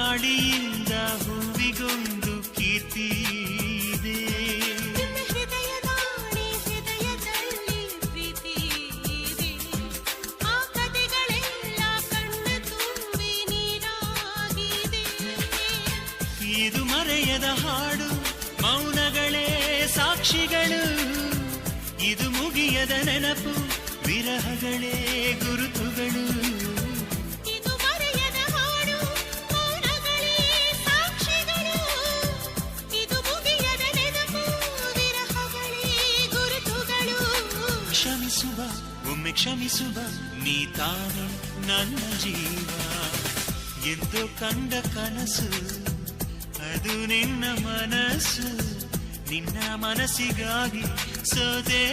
ಗಾಳಿಯಿಂದ ಹೂವಿಗೊಂದು ಕೀರ್ತಿ ಇದೆ. ಹೃದಯದಾಣೆ ಹೃದಯದಲ್ಲಿ ಪ್ರೀತಿ ಇದೆ. ಆ ಕಥೆಗಳೆಲ್ಲ ಕಣ್ಣ ತುಂಬಿ ನೀರಾಗಿದೆ. ಇದು ಮರೆಯದ ಹಾಡು, ಮೌನಗಳೇ ಸಾಕ್ಷಿಗಳು. ಇದು ಮುಗಿಯದ ನೆನಪು, ವಿರಹಗಳೇ ಗುರುತುಗಳು. ಇದು ಮರೆಯದ ಹಾಡು, ಮೌನಗಳೇ ಸಾಕ್ಷಿಗಳು. ಇದು ಮುಗಿಯದ ನೆನಪು, ವಿರಹಗಳೇ ಗುರುತುಗಳು. ಕ್ಷಮಿಸುವ, ಒಮ್ಮೆ ಕ್ಷಮಿಸುವ, ನೀ ತಾನೆ ನನ್ನ ಜೀವ. ಎಂದು ಕಂಡ ಕನಸು ಅದು ನಿನ್ನ ಮನಸ್ಸು. ನಿನ್ನ ಮನಸ್ಸಿಗಾಗಿ ಸೋದೆ.